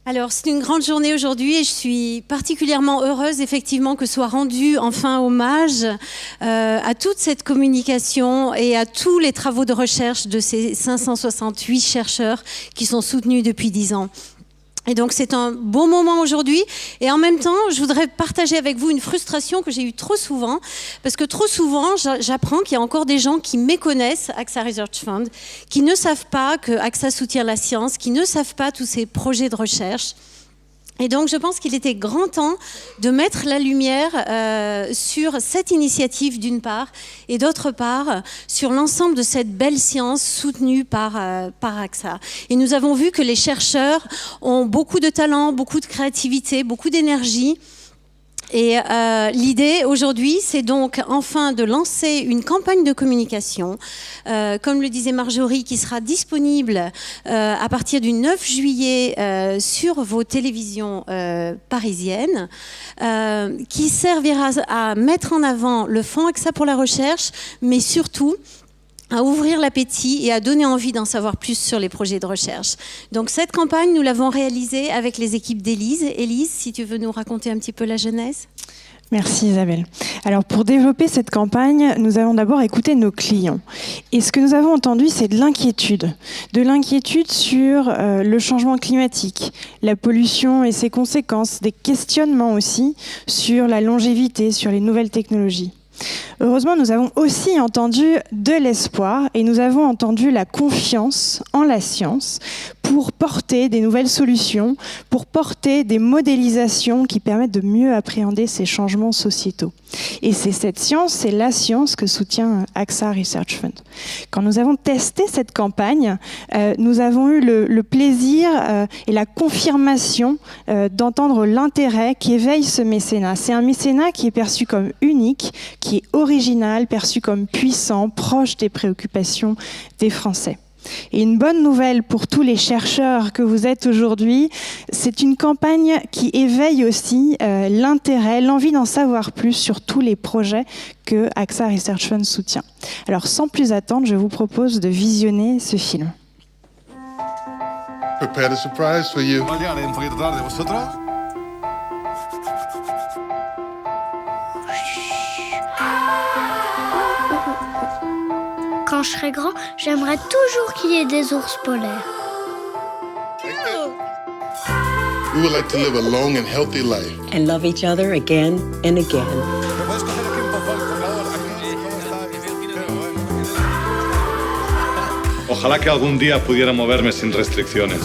Alors, c'est une grande journée aujourd'hui et je suis particulièrement heureuse, effectivement, que soit rendu enfin hommage à toute cette communication et à tous les travaux de recherche de ces 568 chercheurs qui sont soutenus depuis 10 ans. Et donc, c'est un beau moment aujourd'hui. Et en même temps, je voudrais partager avec vous une frustration que j'ai eue trop souvent. Parce que trop souvent, j'apprends qu'il y a encore des gens qui méconnaissent AXA Research Fund, qui ne savent pas que AXA soutient la science, qui ne savent pas tous ces projets de recherche. Et donc, je pense qu'il était grand temps de mettre la lumière sur cette initiative d'une part, et d'autre part, sur l'ensemble de cette belle science soutenue par AXA. Et nous avons vu que les chercheurs ont beaucoup de talent, beaucoup de créativité, beaucoup d'énergie. Et l'idée aujourd'hui, c'est donc enfin de lancer une campagne de communication, comme le disait Marjorie, qui sera disponible à partir du 9 juillet sur vos télévisions parisiennes, qui servira à mettre en avant le Fonds AXA pour la recherche, mais surtout à ouvrir l'appétit et à donner envie d'en savoir plus sur les projets de recherche. Donc cette campagne, nous l'avons réalisée avec les équipes d'Élise. Élise, si tu veux nous raconter un petit peu la genèse. Merci Isabelle. Alors pour développer cette campagne, nous avons d'abord écouté nos clients. Et ce que nous avons entendu, c'est de l'inquiétude. De l'inquiétude sur le changement climatique, la pollution et ses conséquences, des questionnements aussi sur la longévité, sur les nouvelles technologies. Heureusement, nous avons aussi entendu de l'espoir et nous avons entendu la confiance en la science pour porter des nouvelles solutions, pour porter des modélisations qui permettent de mieux appréhender ces changements sociétaux. Et c'est cette science, c'est la science que soutient AXA Research Fund. Quand nous avons testé cette campagne, nous avons eu le plaisir et la confirmation d'entendre l'intérêt qu'éveille ce mécénat. C'est un mécénat qui est perçu comme unique, qui est original, perçu comme puissant, proche des préoccupations des Français. Et une bonne nouvelle pour tous les chercheurs que vous êtes aujourd'hui, c'est une campagne qui éveille aussi l'intérêt, l'envie d'en savoir plus sur tous les projets que AXA Research Fund soutient. Alors sans plus attendre, je vous propose de visionner ce film. Prepared a surprise for you. Quand je serai grand, j'aimerais toujours qu'il y ait des ours polaires. We would like to live a long and healthy life. And love each other again and again. Ojalá que algún día pudiera moverme sin restricciones.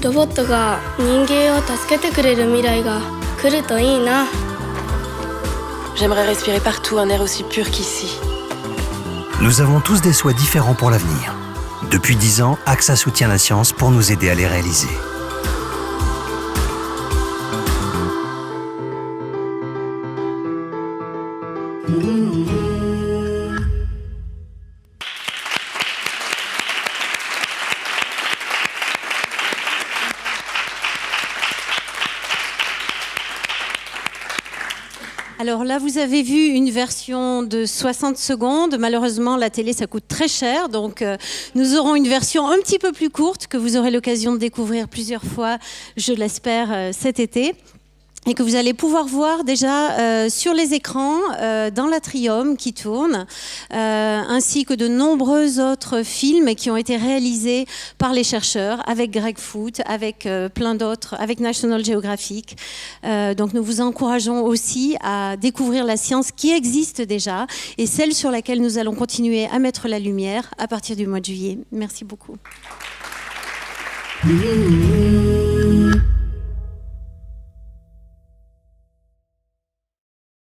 ロボットが人間を助けてくれる未来が来るといいな。 J'aimerais respirer partout un air aussi pur qu'ici. Nous avons tous des souhaits différents pour l'avenir. Depuis 10 ans, AXA soutient la science pour nous aider à les réaliser. Alors là, vous avez vu une version de 60 secondes. Malheureusement, la télé, ça coûte très cher. Donc, nous aurons une version un petit peu plus courte que vous aurez l'occasion de découvrir plusieurs fois, je l'espère, cet été. Et que vous allez pouvoir voir déjà sur les écrans dans l'Atrium qui tourne, ainsi que de nombreux autres films qui ont été réalisés par les chercheurs, avec Greg Foot, avec plein d'autres, avec National Geographic. Donc nous vous encourageons aussi à découvrir la science qui existe déjà et celle sur laquelle nous allons continuer à mettre la lumière à partir du mois de juillet. Merci beaucoup.